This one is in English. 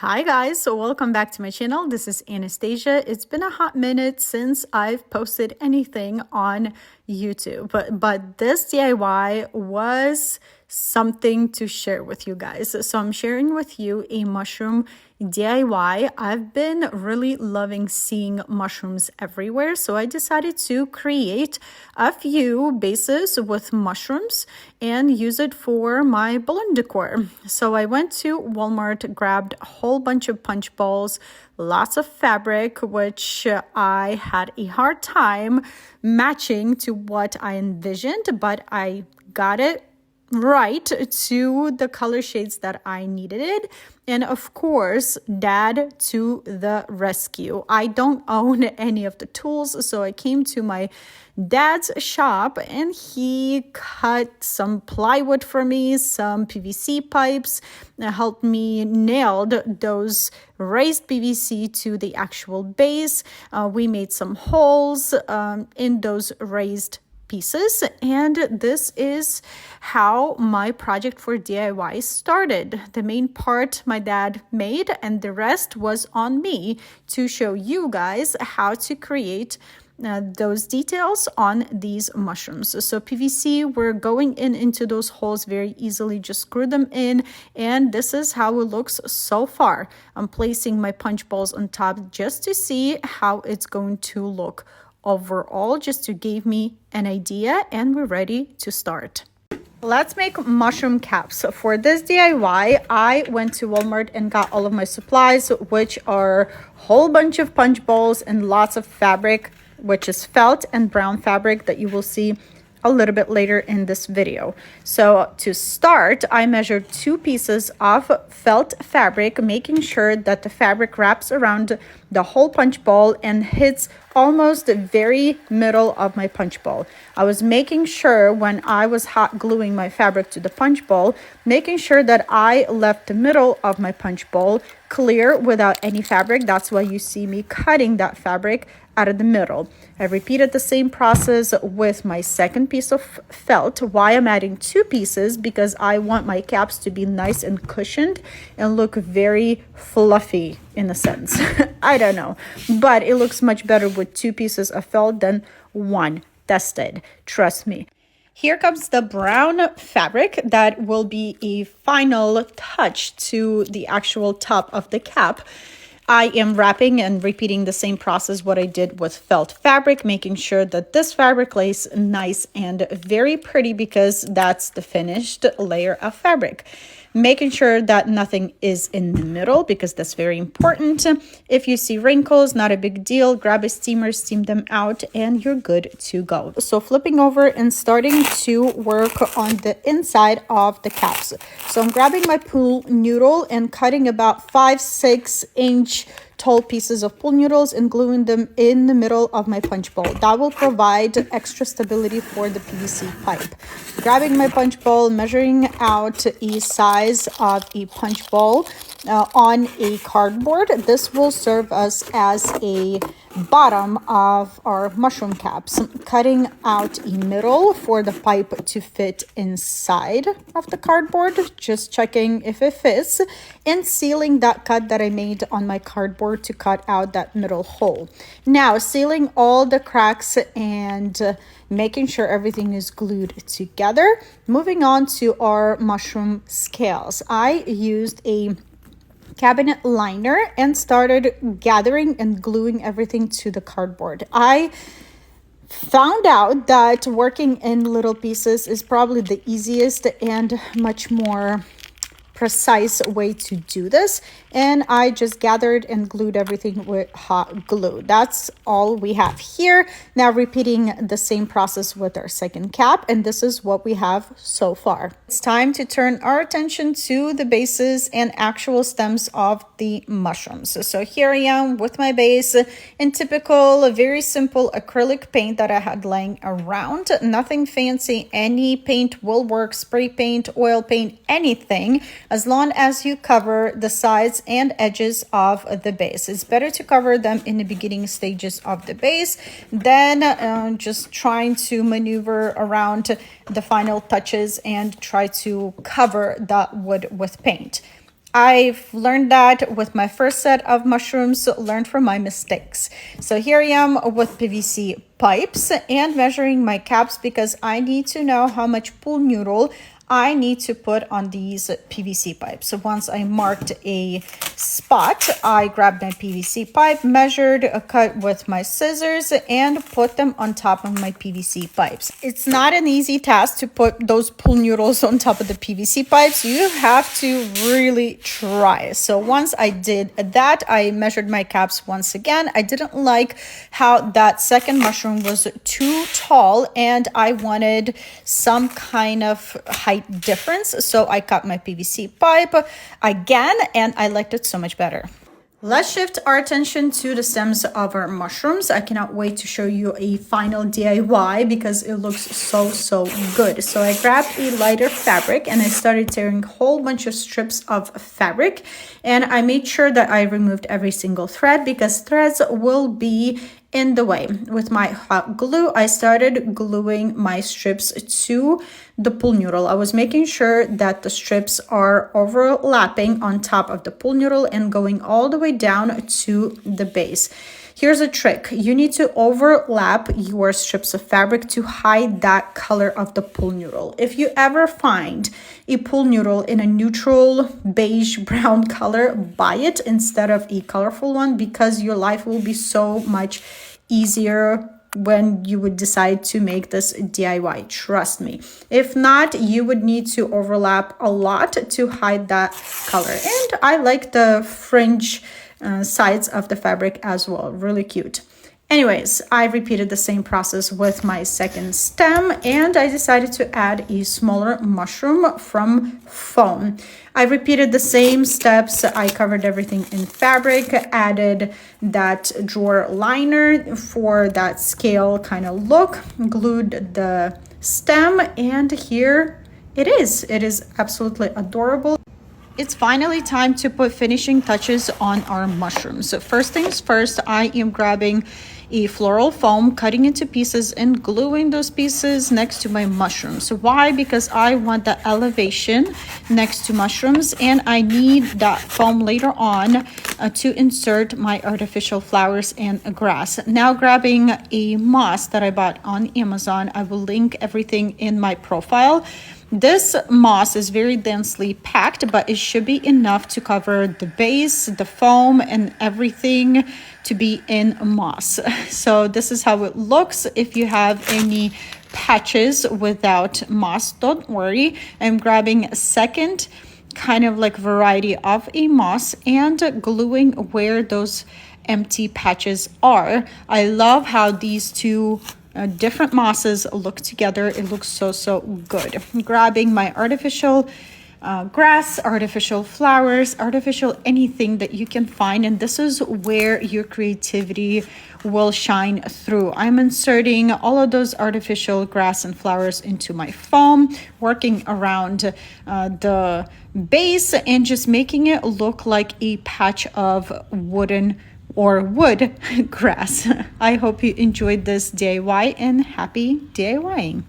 Hi guys, so welcome back to my channel. This is Anastasia. It's been a hot minute since I've posted anything on YouTube, but this DIY was something to share with you guys. So I'm sharing with you a mushroom DIY. I've been really loving seeing mushrooms everywhere, so I decided to create a few bases with mushrooms and use it for my balloon decor. So I went to Walmart, grabbed a whole bunch of punch balls, lots of fabric, which I had a hard time matching to what I envisioned, but I got it right to the color shades that I needed. And of course, dad to the rescue. I don't own any of the tools, so I came to my dad's shop and he cut some plywood for me, some PVC pipes, helped me nail those raised PVC to the actual base. We made some holes in those raised pieces, and this is how my project for DIY started. The main part my dad made and the rest was on me to show you guys how to create those details on these mushrooms. So PVC, we're going into those holes very easily, just screw them in, and this is how it looks so far. I'm placing my punch balls on top just to see how it's going to look overall, just to give me an idea, and we're ready to start. Let's make mushroom caps. For this DIY, I went to Walmart and got all of my supplies, which are a whole bunch of punch balls and lots of fabric, which is felt and brown fabric that you will see a little bit later in this video. So to start, I measured 2 pieces of felt fabric, making sure that the fabric wraps around the whole punch ball and hits almost the very middle of my punch ball. I was making sure when I was hot gluing my fabric to the punch ball, making sure that I left the middle of my punch ball clear without any fabric. That's why you see me cutting that fabric out of the middle. I repeated the same process with my second piece of felt. Why I'm adding 2 pieces? Because I want my caps to be nice and cushioned and look very fluffy in a sense. I don't know, but it looks much better with 2 pieces of felt than 1. Tested, trust me. Here comes the brown fabric that will be a final touch to the actual top of the cap. I am wrapping and repeating the same process what I did with felt fabric, making sure that this fabric lays nice and very pretty because that's the finished layer of fabric. Making sure that nothing is in the middle because that's very important. If you see wrinkles, not a big deal. Grab a steamer, steam them out, and you're good to go. So flipping over and starting to work on the inside of the caps. So I'm grabbing my pool noodle and cutting about 5-6 inch tall pieces of pool noodles and gluing them in the middle of my punch ball. That will provide extra stability for the PVC pipe. Grabbing my punch ball, measuring out a size of a punch ball on a cardboard. This will serve us as a bottom of our mushroom caps. Cutting out a middle for the pipe to fit inside of the cardboard, just checking if it fits, and sealing that cut that I made on my cardboard to cut out that middle hole. Now sealing all the cracks and making sure everything is glued together. Moving on to our mushroom scales. I used a cabinet liner and started gathering and gluing everything to the cardboard. I found out that working in little pieces is probably the easiest and much more precise way to do this, and I just gathered and glued everything with hot glue. That's all we have here. Now repeating the same process with our second cap, and this is what we have so far. It's time to turn our attention to the bases and actual stems of the mushrooms. So here I am with my base in typical, very simple acrylic paint that I had laying around. Nothing fancy, any paint will work, spray paint, oil paint, anything, as long as you cover the sides and edges of the base. It's better to cover them in the beginning stages of the base than just trying to maneuver around the final touches and try to cover that wood with paint. I've learned that with my first set of mushrooms, learned from my mistakes. So here I am with PVC pipes and measuring my caps because I need to know how much pool noodle I need to put on these PVC pipes. So once I marked a spot, I grabbed my PVC pipe, measured, cut with my scissors, and put them on top of my PVC pipes. It's not an easy task to put those pool noodles on top of the PVC pipes. You have to really try. So once I did that, I measured my caps once again. I didn't like how that second mushroom was too tall and I wanted some kind of height difference, so I cut my PVC pipe again and I liked it so much better. Let's shift our attention to the stems of our mushrooms. I cannot wait to show you a final DIY because it looks so good. So I grabbed a lighter fabric and I started tearing a whole bunch of strips of fabric, and I made sure that I removed every single thread because threads will be in the way. With my hot glue, I started gluing my strips to the pool noodle. I was making sure that the strips are overlapping on top of the pool noodle and going all the way down to the base. Here's a trick. You need to overlap your strips of fabric to hide that color of the pool noodle. If you ever find a pool noodle in a neutral beige brown color, buy it instead of a colorful one because your life will be so much easier when you would decide to make this DIY. Trust me. If not, you would need to overlap a lot to hide that color. And I like the fringe sides of the fabric as well. Really cute. Anyways, I repeated the same process with my second stem and I decided to add a smaller mushroom from foam. I repeated the same steps. I covered everything in fabric, added that drawer liner for that scale kind of look, glued the stem, and here it is. It is absolutely adorable. It's finally time to put finishing touches on our mushrooms. So first things first, I am grabbing a floral foam, cutting into pieces and gluing those pieces next to my mushrooms. Why? Because I want the elevation next to mushrooms and I need that foam later on to insert my artificial flowers and grass. Now grabbing a moss that I bought on Amazon. I will link everything in my profile. This moss is very densely packed, but it should be enough to cover the base, the foam, and everything to be in moss. So this is how it looks. If you have any patches without moss, don't worry. I'm grabbing a second kind of like variety of a moss and gluing where those empty patches are. I love how these two different mosses look together. It looks so good. Grabbing my artificial grass, artificial flowers, artificial anything that you can find, and this is where your creativity will shine through. I'm inserting all of those artificial grass and flowers into my foam, working around the base and just making it look like a patch of wood grass. I hope you enjoyed this DIY and happy DIYing.